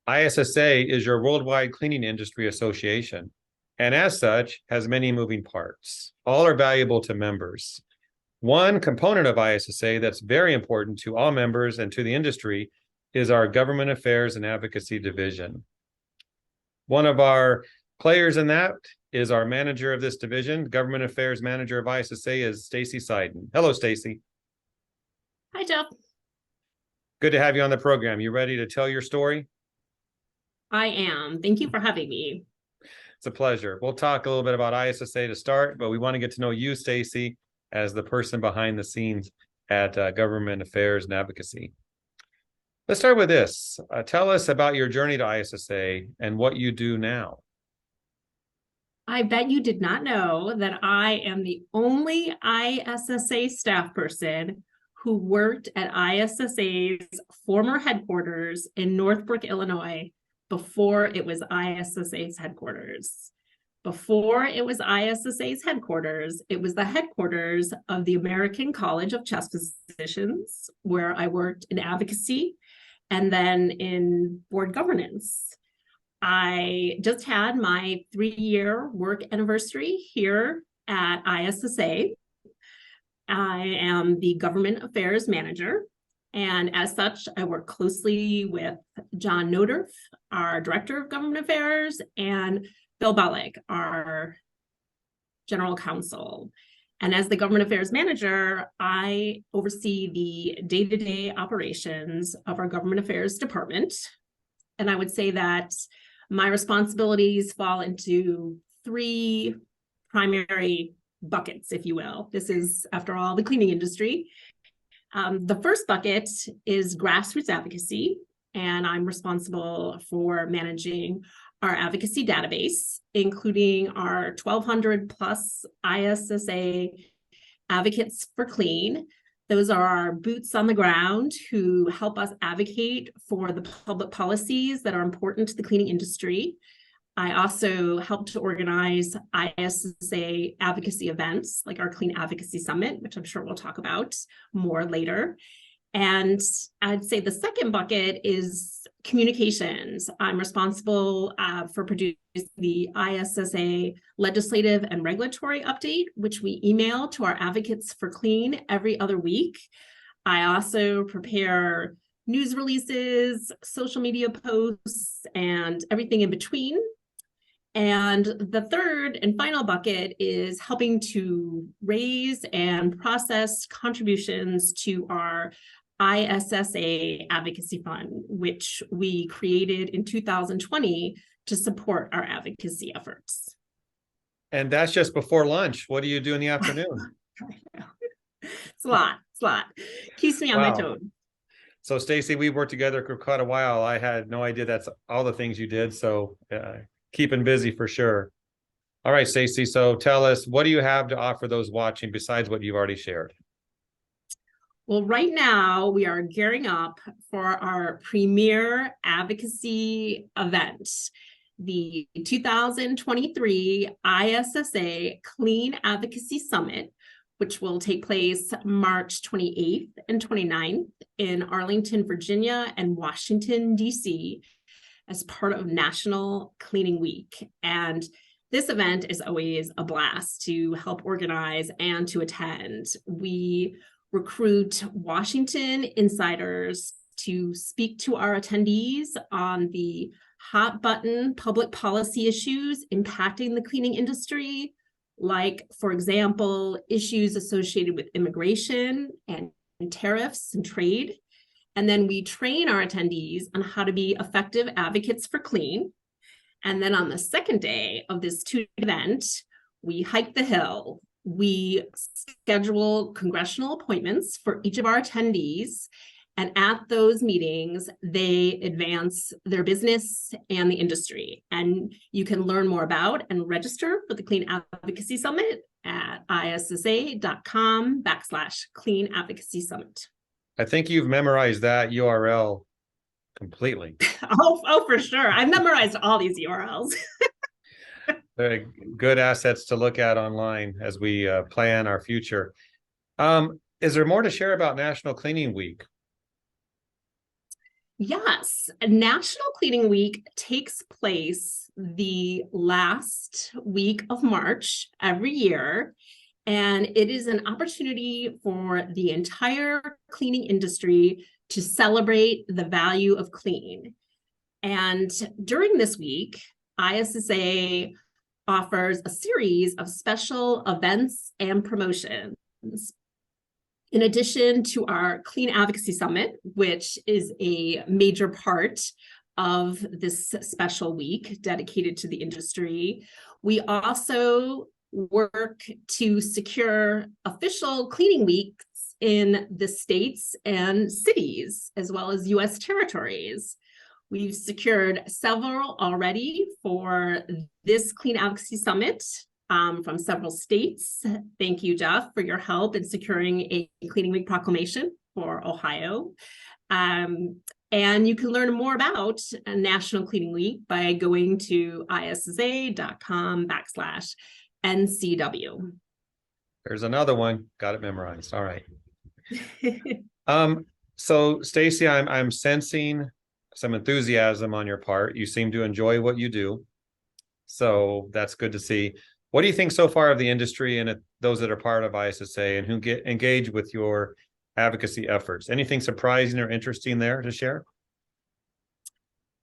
ISSA is your Worldwide Cleaning Industry Association, and as such, has many moving parts. All are valuable to members. One component of ISSA that's very important to all members and to the industry is our Government Affairs and Advocacy Division. One of our players in that is our manager of this division. Government Affairs Manager of ISSA is Stacy Seiden. Hello, Stacy. Hi, Jeff. Good to have you on the program. You ready to tell your story? I am. Thank you for having me. It's a pleasure. We'll talk a little bit about ISSA to start, but we want to get to know you, Stacy, as the person behind the scenes at Government Affairs and Advocacy. Let's start with this. Tell us about your journey to ISSA and what you do now. I bet you did not know that I am the only ISSA staff person who worked at ISSA's former headquarters in Northbrook, Illinois, before it was ISSA's headquarters. Before it was ISSA's headquarters, it was the headquarters of the American College of Chess Physicians, where I worked in advocacy and then in board governance. I just had my 3-year work anniversary here at ISSA. I am the Government Affairs Manager, and as such, I work closely with John Noderf, our Director of Government Affairs, and Bill Bellick, our General Counsel. And as the Government Affairs Manager, I oversee the day-to-day operations of our Government Affairs Department. And I would say that my responsibilities fall into 3 primary buckets, if you will. This is, after all, the cleaning industry. The first bucket is grassroots advocacy, and I'm responsible for managing our advocacy database, including our 1,200 plus ISSA advocates for clean. Those are our boots on the ground who help us advocate for the public policies that are important to the cleaning industry. I also help to organize ISSA advocacy events like our Clean Advocacy Summit, which I'm sure we'll talk about more later. And I'd say the second bucket is communications. I'm responsible for producing the ISSA legislative and regulatory update, which we email to our advocates for clean every other week. I also prepare news releases, social media posts, and everything in between. And the third and final bucket is helping to raise and process contributions to our ISSA Advocacy Fund, which we created in 2020 to support our advocacy efforts. And that's just before lunch. What do you do in the afternoon? It's a lot. Keeps me on my toes. So, Stacy, we worked together for quite a while. I had no idea that's all the things you did. So keeping busy for sure. All right, Stacy. So tell us, what do you have to offer those watching besides what you've already shared? Well, right now we are gearing up for our premier advocacy event, the 2023 ISSA Clean Advocacy Summit, which will take place March 28th and 29th in Arlington, Virginia and Washington, D.C. as part of National Cleaning Week. And this event is always a blast to help organize and to attend. We recruit Washington insiders to speak to our attendees on the hot button public policy issues impacting the cleaning industry, like, for example, issues associated with immigration and tariffs and trade. And then we train our attendees on how to be effective advocates for clean. And then on the second day of this two-day event, we hike the hill. We schedule congressional appointments for each of our attendees. And at those meetings, they advance their business and the industry. And you can learn more about and register for the Clean Advocacy Summit at issa.com/Clean Advocacy Summit. I think you've memorized that URL completely. Oh, for sure. I've memorized all these URLs. Very good assets to look at online as we plan our future. Is there more to share about National Cleaning Week? Yes, National Cleaning Week takes place the last week of March every year, and it is an opportunity for the entire cleaning industry to celebrate the value of clean. And during this week, ISSA offers a series of special events and promotions. In addition to our Clean Advocacy Summit, which is a major part of this special week dedicated to the industry, we also work to secure official cleaning weeks in the states and cities, as well as US territories. We've secured several already for this Clean Advocacy Summit from several states. Thank you, Jeff, for your help in securing a Cleaning Week proclamation for Ohio. And you can learn more about National Cleaning Week by going to issa.com/NCW. There's another one. Got it memorized. All right. So Stacy, I'm sensing some enthusiasm on your part. You seem to enjoy what you do. So that's good to see. What do you think so far of the industry and those that are part of ISSA and who get engaged with your advocacy efforts? Anything surprising or interesting there to share?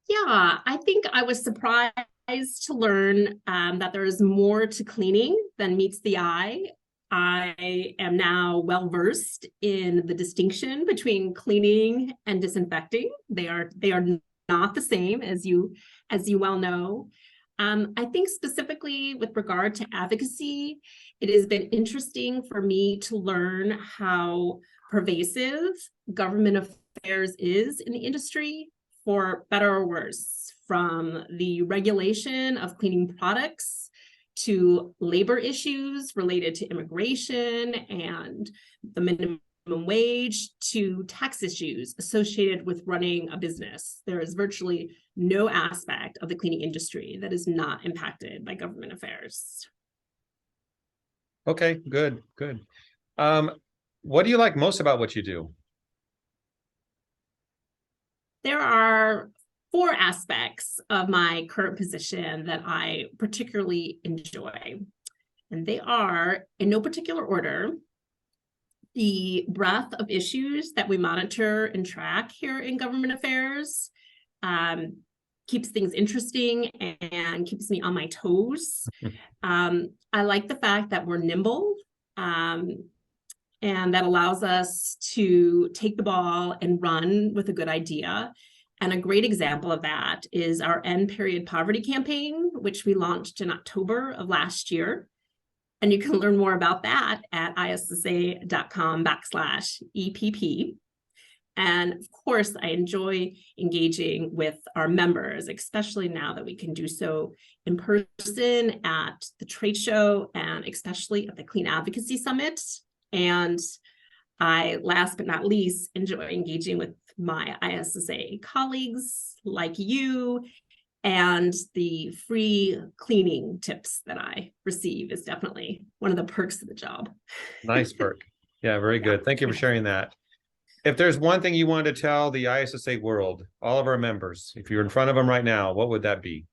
Yeah, I think I was surprised to learn that there is more to cleaning than meets the eye. I am now well versed in the distinction between cleaning and disinfecting. They are not the same, as you well know. I think specifically with regard to advocacy, it has been interesting for me to learn how pervasive government affairs is in the industry, for better or worse, from the regulation of cleaning products to labor issues related to immigration and the minimum wage to tax issues associated with running a business. There is virtually no aspect of the cleaning industry that is not impacted by government affairs. Okay, good. What do you like most about what you do? There are 4 aspects of my current position that I particularly enjoy, and they are, in no particular order, the breadth of issues that we monitor and track here in government affairs. Keeps things interesting and keeps me on my toes. I like the fact that we're nimble, and that allows us to take the ball and run with a good idea. And a great example of that is our End Period Poverty campaign, which we launched in October of last year. And you can learn more about that at issa.com/EPP. And of course, I enjoy engaging with our members, especially now that we can do so in person at the trade show and especially at the Clean Advocacy Summit. And I, last but not least, enjoy engaging with my ISSA colleagues like you, and the free cleaning tips that I receive is definitely one of the perks of the job. Nice perk. Yeah, very good. Thank you for sharing that. If there's one thing you want to tell the ISSA world, all of our members, if you're in front of them right now, what would that be?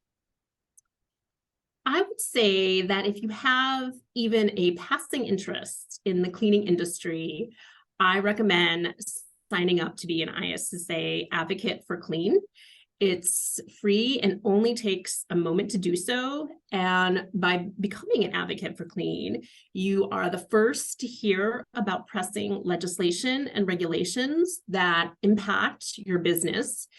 I would say that if you have even a passing interest in the cleaning industry, I recommend signing up to be an ISSA advocate for clean. It's free and only takes a moment to do so. And by becoming an advocate for clean, you are the first to hear about pressing legislation and regulations that impact your business.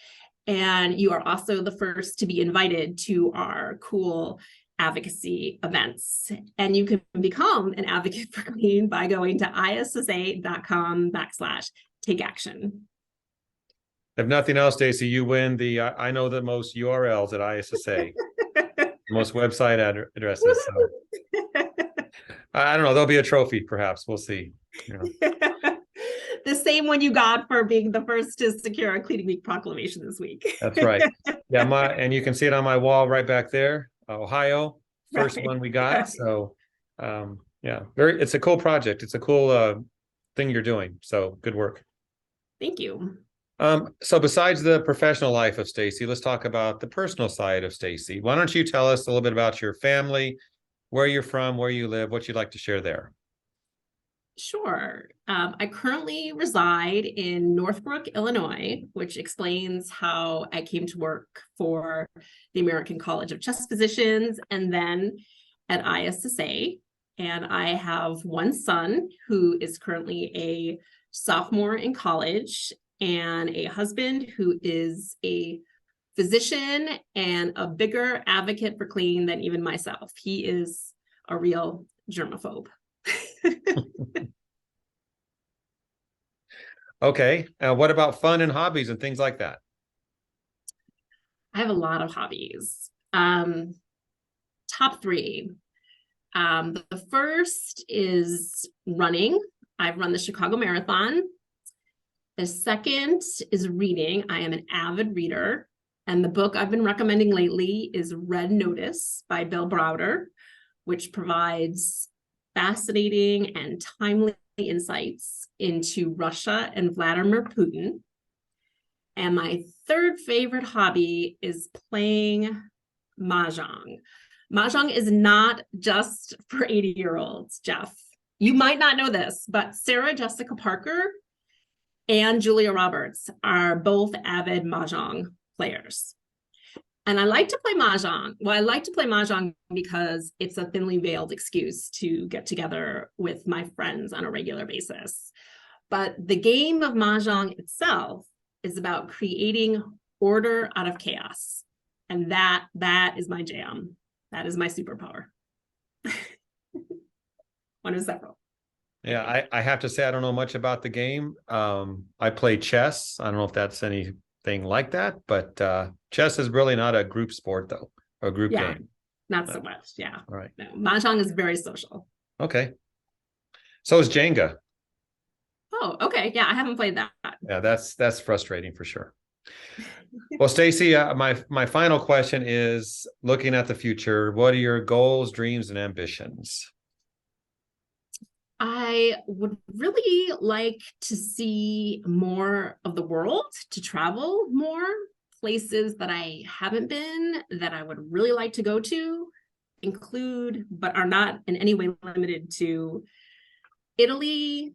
And you are also the first to be invited to our cool advocacy events. And you can become an advocate for clean by going to issa.com/takeaction. If nothing else, Stacy, you win the I know the most URLs at ISSA, most website addresses. So. I don't know. There'll be a trophy, perhaps. We'll see. You know. The same one you got for being the first to secure a Cleaning Week proclamation this week. That's right. Yeah, and you can see it on my wall right back there. Ohio, first Right. one we got. So, yeah, it's a cool project. It's a cool thing you're doing. So, good work. Thank you. So besides the professional life of Stacy, let's talk about the personal side of Stacy. Why don't you tell us a little bit about your family, where you're from, where you live, what you'd like to share there? Sure. I currently reside in Northbrook, Illinois, which explains how I came to work for the American College of Chess Physicians and then at ISSA. And I have one son who is currently a sophomore in college and a husband who is a physician and a bigger advocate for clean than even myself. He is a real germaphobe. Okay. What about fun and hobbies and things like that? I have a lot of hobbies. Top three. The first is running. I've run the Chicago Marathon. The second is reading. I am an avid reader. And the book I've been recommending lately is Red Notice by Bill Browder, which provides fascinating and timely insights into Russia and Vladimir Putin. And my third favorite hobby is playing Mahjong. Mahjong is not just for 80-year-olds, Jeff. You might not know this, but Sarah Jessica Parker and Julia Roberts are both avid Mahjong players. And I like to play Mahjong. Well, I like to play Mahjong because it's a thinly veiled excuse to get together with my friends on a regular basis. But the game of Mahjong itself is about creating order out of chaos. And that is my jam. That is my superpower. One of several. Yeah, I have to say I don't know much about the game. I play chess. I don't know if that's anything like that, but chess is really not a group sport though, a group game. Not so much. Yeah. All right. No, Mahjong is very social. Okay. So is Jenga. Oh, okay. Yeah, I haven't played that. Yeah, that's frustrating for sure. Well, Stacy, my final question is looking at the future, what are your goals, dreams, and ambitions? I would really like to see more of the world, to travel more places that I haven't been, that I would really like to go to, include, but are not in any way limited to Italy,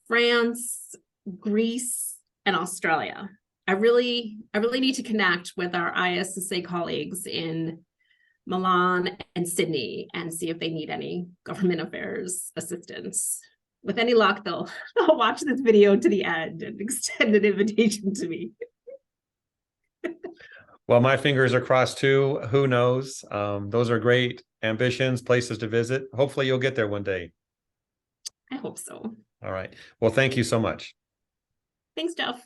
France, Greece, and Australia. I really need to connect with our ISSA colleagues in Milan and Sydney and see if they need any government affairs assistance. With any luck, they'll watch this video to the end and extend an invitation to me. Well, my fingers are crossed too. Who knows? Those are great ambitions, places to visit. Hopefully you'll get there one day. I hope so. All right. Well, thank you so much. Thanks, Jeff.